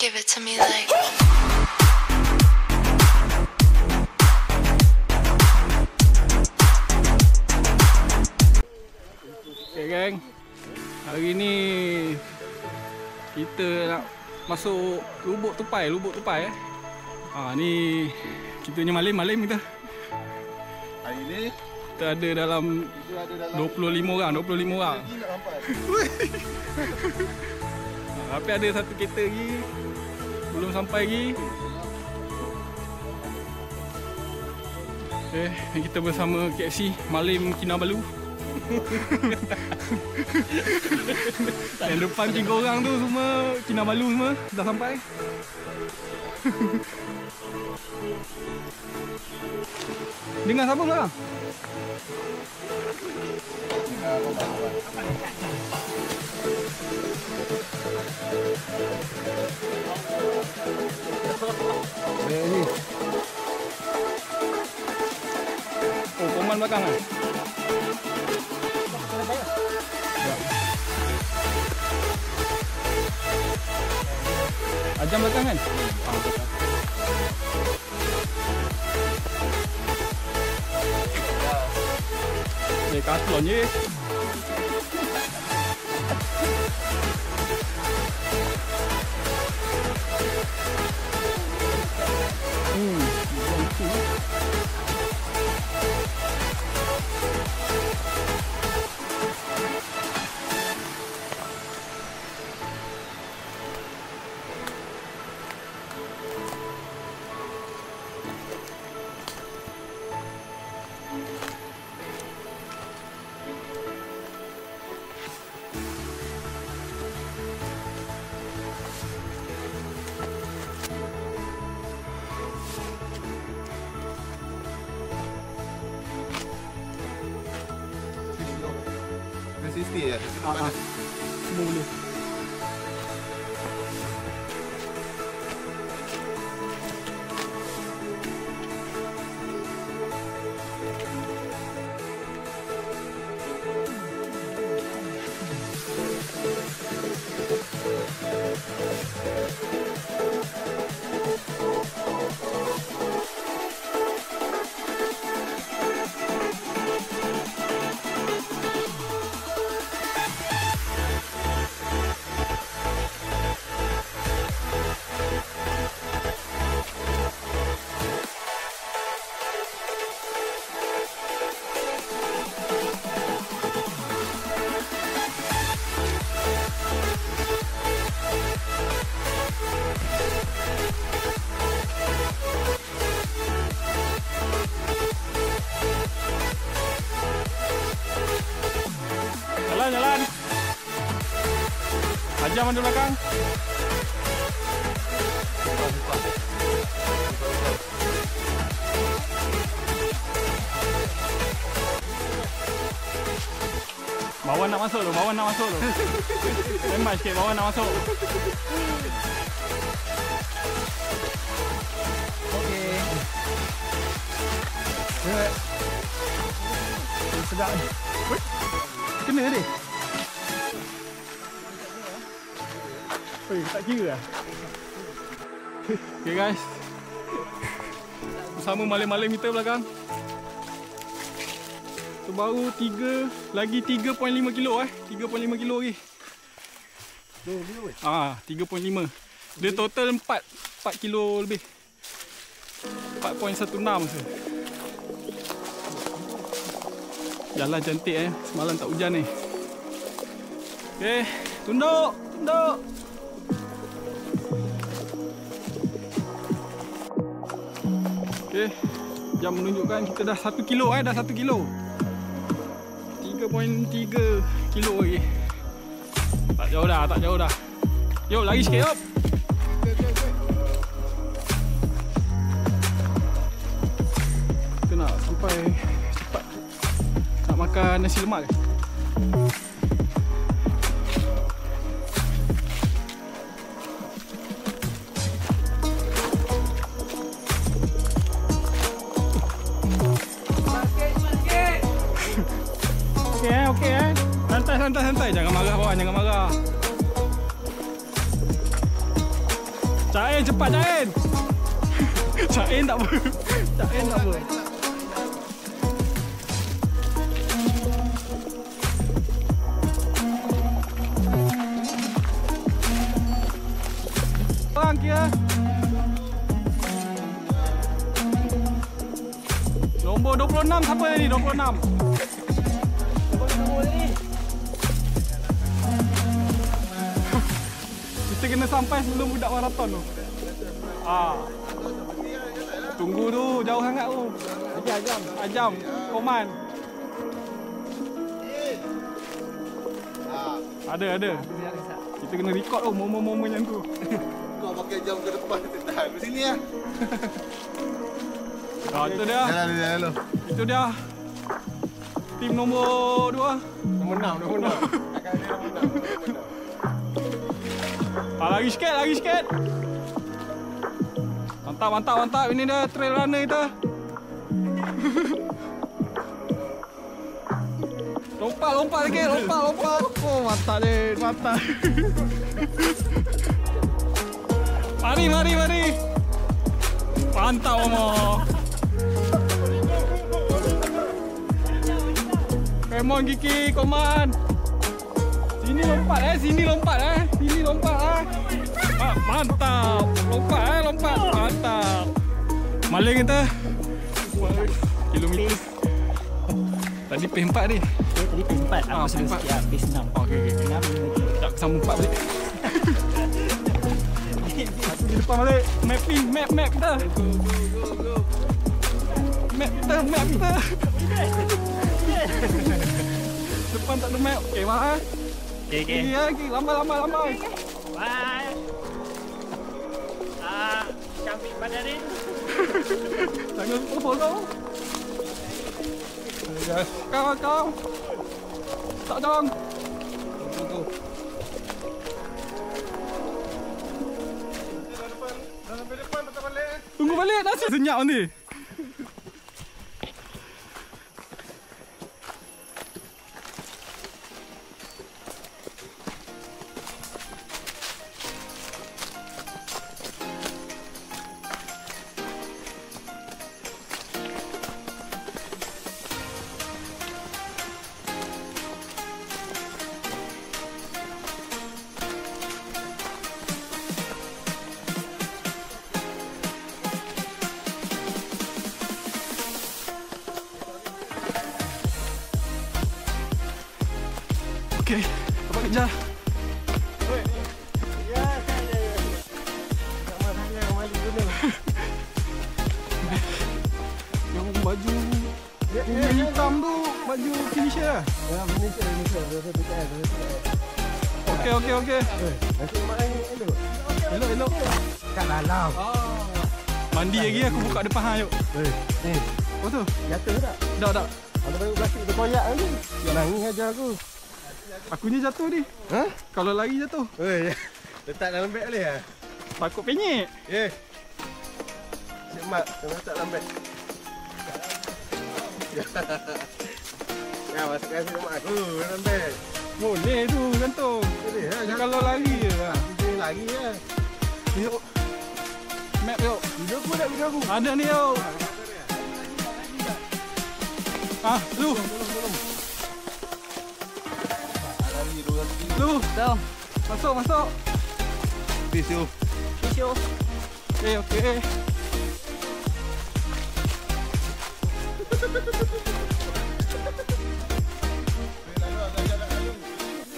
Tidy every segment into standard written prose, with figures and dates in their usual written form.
Give it to me like. Okay geng, hari ni kita nak masuk lubuk tupai ni kita punya malim kita. Hari ni kita ada dalam 25 orang. Tapi ada satu kereta lagi belum sampai lagi. Kita bersama KFC Malim Kinabalu. Yang depan 3 orang tu semua Kinabalu semua dah sampai. Dengan siapa belakang? Ni. Oh, Koman belakang kan? Ajam belakang kan? Decathlon je. Mesti ya. Semua boleh. Jalan. Ajam ada belakang. Bawa nak masuk tu. Lembat sikit, bawa nak masuk. Okey. Sedap ni. Kena dia. Tak kira lah. Okay guys, bersama malim-malim kita belakang. So, baru 3.5 kilo 3.5 kilo lagi. 3.5. Dia total 4 kilo lebih. 4.16 je. Jalan cantik semalam tak hujan ni. Okay, tunduk. Okay, jam menunjukkan kita dah 1 kilo 3.3 kilo lagi. Tak jauh dah. Yuk, lari sikit yuk. Kita nak sampai cepat. Nak makan nasi lemak ke? Okey. Santai. Jangan marah kawan, jangan marah. Cain cepat Cain. Cain tak apa. Cain tak apa. Bang kira. Nombor 26 siapa ni? 26. Kita kena sampai sebelum budak maraton tu. Tunggu tu, jauh sangat tu. Ajam. Koman. Ada. Kita kena record tu momen-momen yang tu. Kau pakai jam ke depan tak? Ke sini lah. Itu dia. Jalan. Itu dia. Tim nombor 2. Nombor 6. Akan dia nombor 6. Lagi sikit. Mantap. Ini dia trail runner kita. Lompat lagi. Oh, mantap dia. Mari. Mantap, Mama. Come on, Kiki, koman. Sini lompat. Mantap. Lompat. Mantap. Maling kita. Kilometer. Tadi P4 ni. Tadi P4. Aku sudah siap P6. Okey. Tak sambung 4 balik. Aku di depan balik. Map kita. Go. Map kita. Depan tak ada map. Okey, mahal. Okey. Lambai. Bye. Camping Badarin. Jangan follow. Kau. Tak dong. Tunggu balik dah senyap ni. Okey, dapat kejar. Ya. Sama saya maju dulu. Yang baju yang hitam tu baju finisher lah. Ya, finisher. Okey. Nanti main Elok. kat dalam. Mandi lagi aku buka depan hang yuk. Ni, Apa tu? jatuh tak? Dah. Ada baru plastik terkoyak ni. Dia nangis aja aku. Aku ni jatuh ni. Ha? Kalau lari jatuh. Letak dalam beg boleh ah? Takut penyek. Cik Mat, kena letak dalam beg. Ya, masukkan Cik Mat aku dalam beg. Boleh tu gantung. Boleh lah, Dia kalau lari je lah. Dia lagi lah. Yuk. Map yuk. Video aku tak video aku. Ada ni yuk. Lu. Lu. Dah. Masuk. Peace. Okey.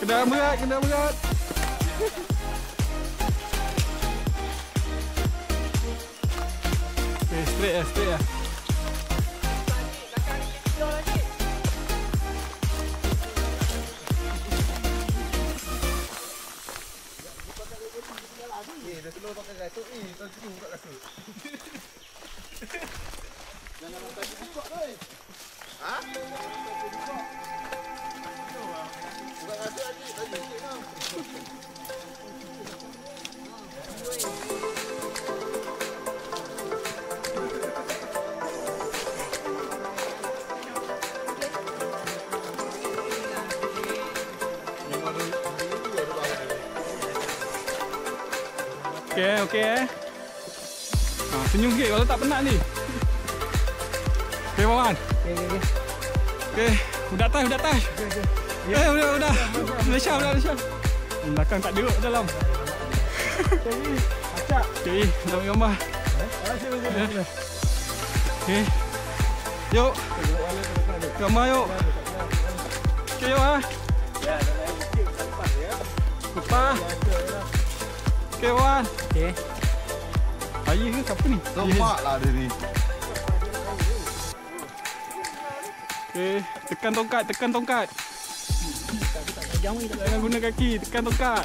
Kendaraan berat. Okay, straight lah. Dah slow pakai kasut ni. Tuan suruh buka kasut. Jangan letak buka oi. Ha? Buka kasut lagi kau. Okey. Senyum sikit kalau tak penat ni. Okey, Wan. Okey. Udah touch. Udah. Malaysia. Belakang tak duduk dalam. Acak. Okey, nak ambil gambar. Okey. Yuk. Gambar yuk. Okey, yuk ah. Lepas. Okey, Wan. Okey. Ayah ke siapa ni? Semak lah dia ni. Okey, tekan tongkat. Jangan guna kaki, tekan tongkat.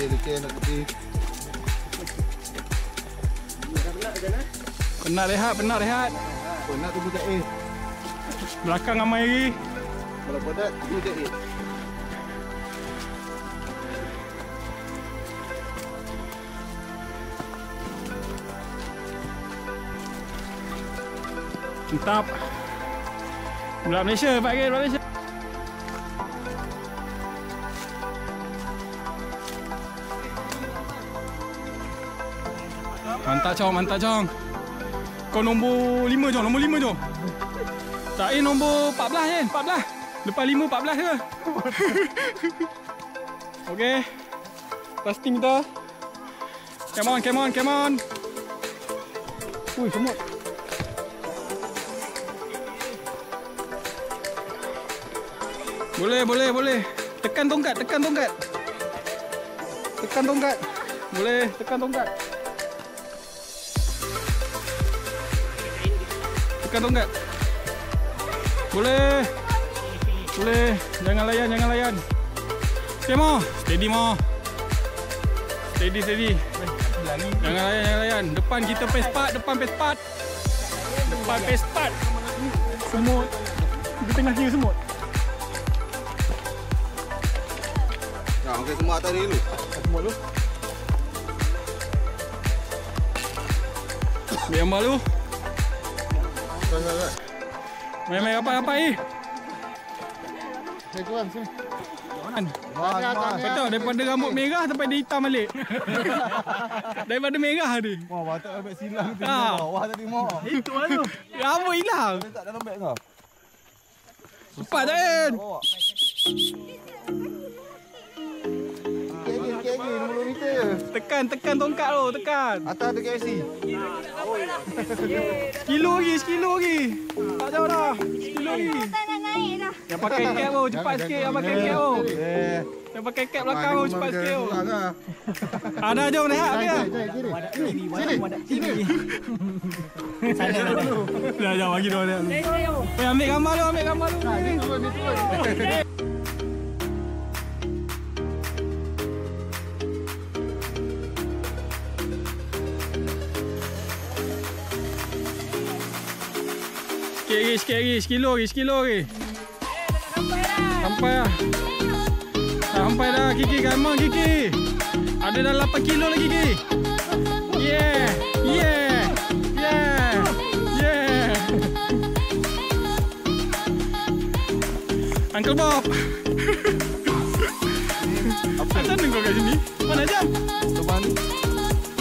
Lekir nak tepi. Penat rehat. Penat tunggu jahit. Belakang ramai lagi. Kalau penat tunggu jahit. Mantap. Budak Malaysia, budak Malaysia. Mantap Chong. Kau nombor 5 Chong. Tak nombor 14 je, 14. Lepas 5 14 ke? Okey. Fasting kita. Come on. Ui, semut. Boleh. Tekan tongkat. Boleh, tekan tongkat. Boleh. Jangan layan. Okay, Mo. Steady, Mo. Steady. Jangan layan. Depan kita pace part. Semut. Di tengah kiri semut. Okey, semua atas ni dulu. Semut dulu. Ambil gambar dulu. Main apa ni? Sini. Betul, daripada rambut merah sampai dia hitam balik. Daripada merah ni. Wah, patut ambil silang tu. Ah. Wah, tadi mau. Itu lah tu. Rambut hilang. Letak dalam beg kau. Cepat Zain. Kegi 20 meter. Tekan tongkat tu, tekan. Atas ada KFC. Sekilo lagi. Tak jauh dah. Sekilo lagi. Tak nak naik dah. Yang pakai cap tu, cepat sikit yang pakai cap tu. Yang pakai cap belakang tu, cepat sikit tu. Ada jom rehat dia. Sini. Dah jauh lagi dah. Ambil gambar tu. Sikit lagi, sekilo lagi. Sampai dah. Sampai dah Kiki, come on Kiki. Ada dah 8 kilo lagi Kiki. Yeah. Uncle Bob. Apa sana kau kat sini? Mana jam? Depan ni.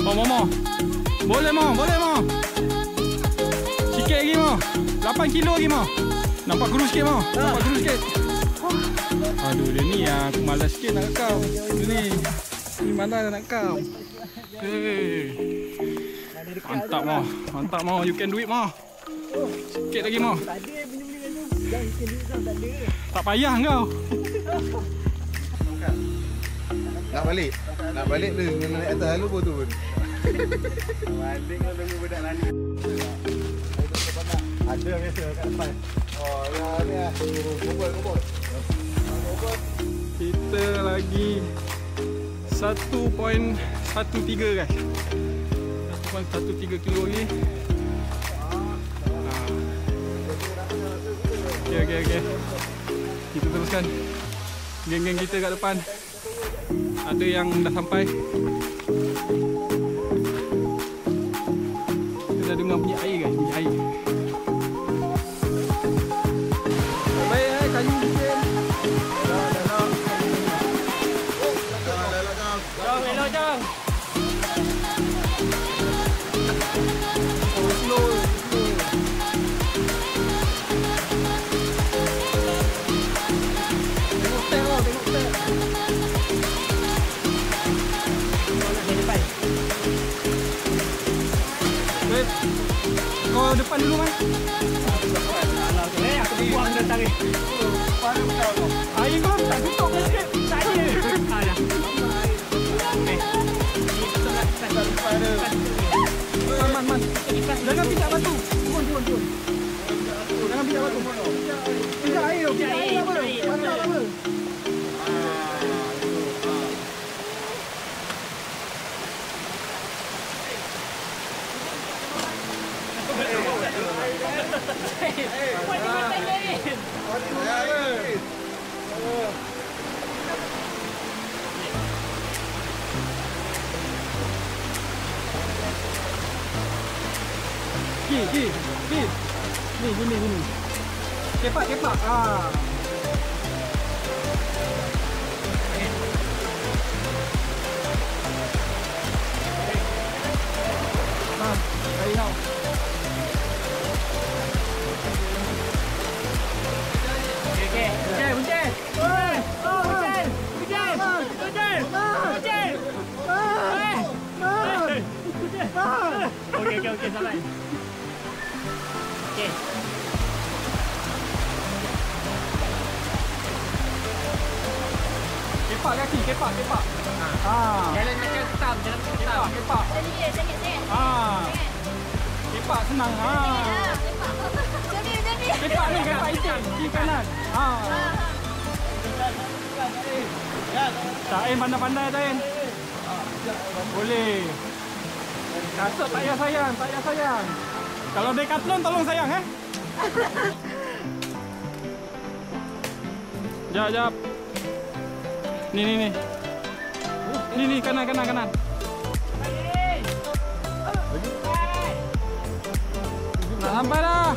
Mo. Boleh Mo. Sikit lagi Mo. 8 kilo lagi Mo. Nampak kurus sikit Mo. Aduh dia ni aku malas sikit nak rekam. Dia ni malas nak rekam. Mantap Mo. You can do it Mo. Sikit lagi Mo. Tak payah kau. Nak balik tu naik atas halu pun tu. Balik kau tunggu budak lari. Ada biasa kat depan. Oh, ya ni ah. Kumpul. Kita lagi 1.13 guys. 1.13 kilo lagi. Okey. Kita teruskan. Geng-geng kita kat depan. Ada yang dah sampai. Kita dah dengar bunyi air guys, bunyi air. kayu bikin. Jom, elok jom. Slow. Tengok step tau, tengok step. Di depan. Wait. Kau depan dulu man. Alah tu aku buang datang ni. Air kau tak tutup ke sikit? Tak ada. Alah. Okey. Ni betul lah. Man. Jangan pijak batu. Turun. Jangan pijak batu. Pijak air. Pijak air apa? Pandang apa? Ki. Ni, gini. Kepak. Air now. Okey. Buncit. Okey, sabar. Okey. Kepak kaki. Jalan macam ketam. Kepak. Kepak senang. Kepak ni kepak itik. Kiri kanan. Taim pandai-pandai Taim. Boleh. Kasut tak payah sayang. Kalau Decathlon tolong sayang Jap. Ni. Ni kanan. Nak sampai dah.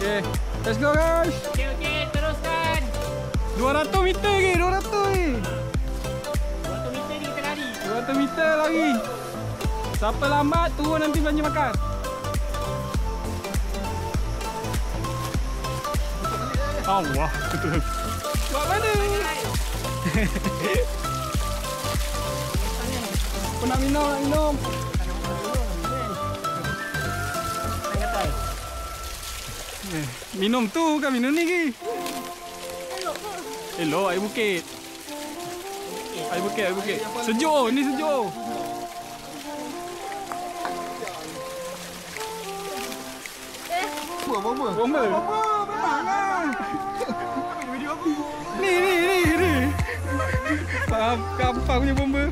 Okay, let's go guys. Okey, teruskan. 200 meter lagi, 200 ni. 200 meter ni kita lari. 200 meter lagi. Siapa lambat turun nanti belanja makan. Allah, betul. Buat mana? Aku nak minum. Minum tu bukan minum ni ke? Elok air bukit. Air bukit. Sejuk, ni sejuk. Bomba. Memang lah. Ni. Apa punya bomba?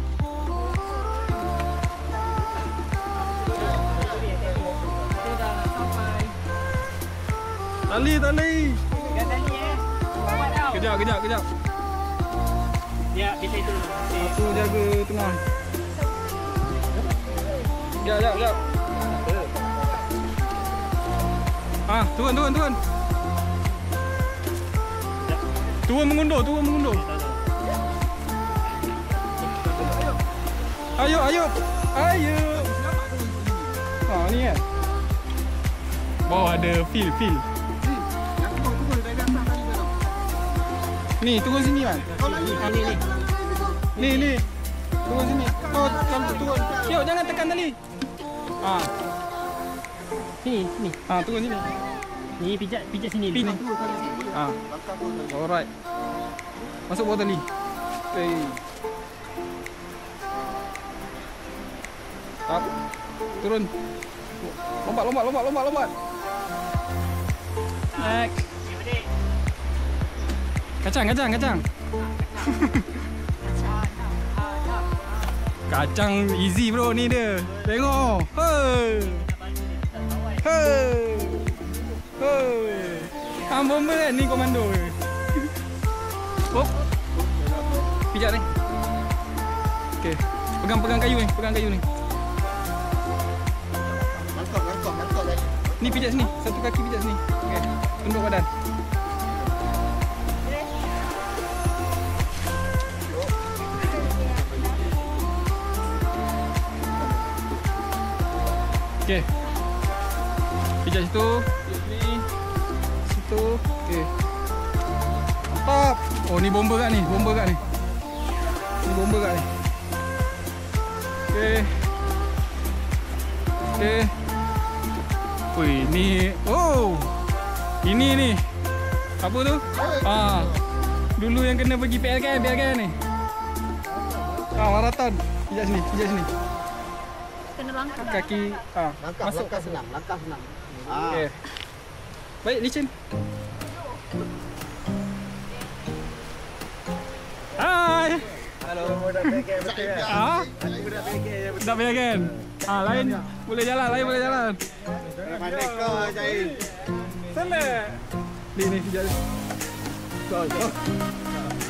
Tali. Pegang tali Kejap. Ya, kita itu dulu. Aku jaga tengah. Sekejap. Turun. Turun mengundur. Ayo. Ni kan. Bawah ada feel. Ni, turun sini kan. Ni. Turun sini. Kau turun. Yuk, jangan tekan tali. Sini. Turun sini. Ni pijak sini. Pin. Alright. Masuk bawah tali. Okay. Up. Turun. Lompat. Next. Kacang. Kacang easy bro ni dia. Tengok. Bomba kan ni komando. Hop. Pijak ni. Okey. Pegang kayu ni. Mantap lagi. Ni pijak sini. Satu kaki pijak sini. Okey. Tunduk badan. Okey. Pijak situ. Pijak sini. Situ. Okey. Mantap. Oh, ni bomba kat ni. Bomba kat ni. Ni bomba kat ni. Okey. Okey. Ui, ni. Oh. Ini ni. Apa tu? Ah. Dulu yang kena pergi PLKN ni. Maraton. Pijak sini, pijak sini. Kena langkah. Kaki masuk. Langkah senang. Langkah senang. Okey. Baik, licin. Hai. Halo, dah pakai betul ya? Ah, Aku dah pakai ya betul. dah bayar kan? Lain boleh jalan, lain boleh jalan. Mana kau Jain? Sana. Ni pijak ni.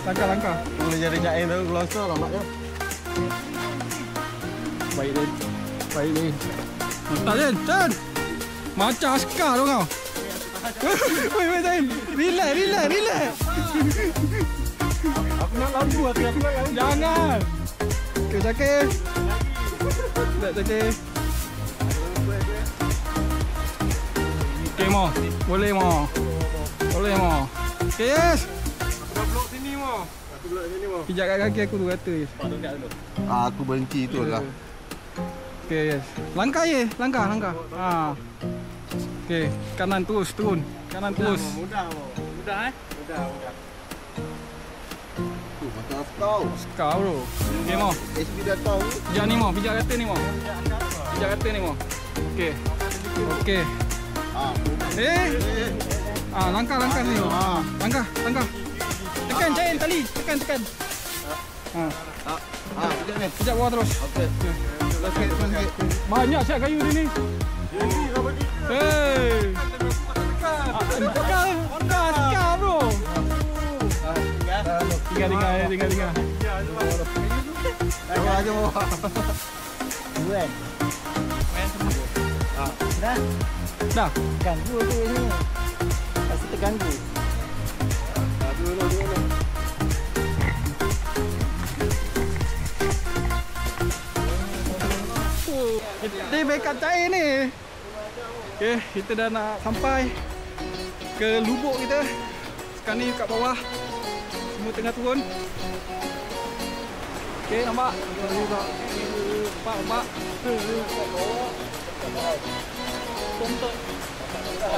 Langkah. Boleh jadi Jain tu gelosor lamaknya. Baik ni. Baik ni. Mantap Jen. Macam askar tu kau. Woi, Jen. Relax. Aku nak lampu aku nak lampu. Jangan. Okey, Zakir. Tak Zakir. Okey, Mo. Boleh, Mo. Okey, yes. Aku blok sini mo. Aku blok sini mo. Pijak kat kaki aku tu kata, yes. Aku benci tu lah. Okey, yes. Langkah. Okey, kanan terus turun. Kanan terus. Mudah mo. Mudah Mudah. Tu macam kau. Askar bro. Okey, Mo. SB dah tahu. Pijak ni, Mo. Pijak kata ni, Mo. Okey. Langkah ni. Langkah. Tekan Jain tali. Tekan. Sekejap ni. Pijak bawah terus. Okey. Sikit. Banyak siap kayu dia ni. Hei. Tekan. Askar bro. Tinggal. Bawa aja mo. Dah. Ganggu tu ini. Pasti terganggu. Dulu. Kita backup cair ni. Okey, kita dah nak sampai ke lubuk kita. Sekarang ni kat bawah. Semua tengah turun. Okey, nampak? Nampak.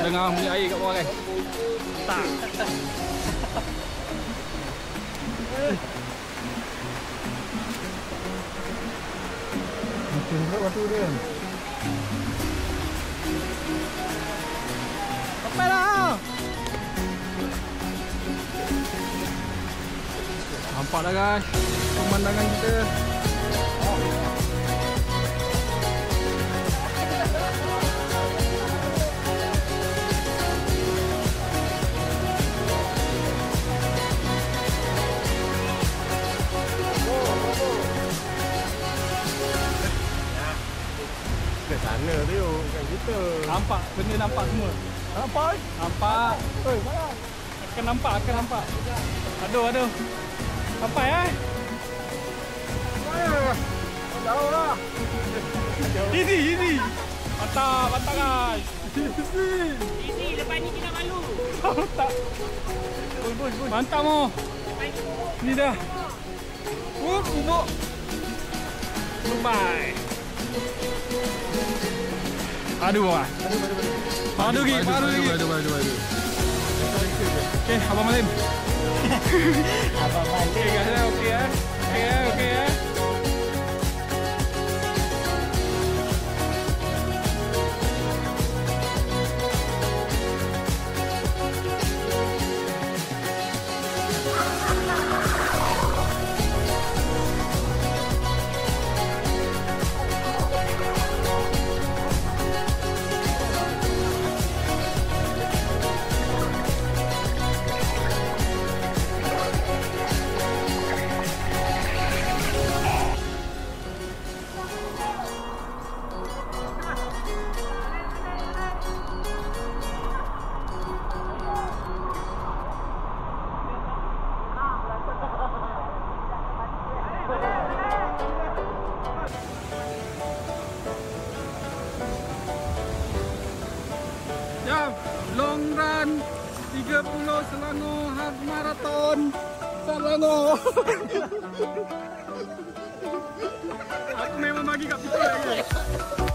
Dengar bunyi air kat bawah kan? Tak. Waktu dia. Sampai dah. Nampak dah guys pemandangan kita. Ke sana tu kan kita. Nampak, benda nampak semua. Nampak. Oi, akan nampak. Aduh. Sampai Jauh lah. Easy. Mantap guys. Easy, lepas ni kita malu. Tak. Mantap mo. Ni dah. Bubuk. Bye. Aduh. Aduh lagi. Okey, Abang Malim. Okey, guys, okey. Long run 30 Selangor half marathon Selangor. Aku memang bagi kat Peter lagi.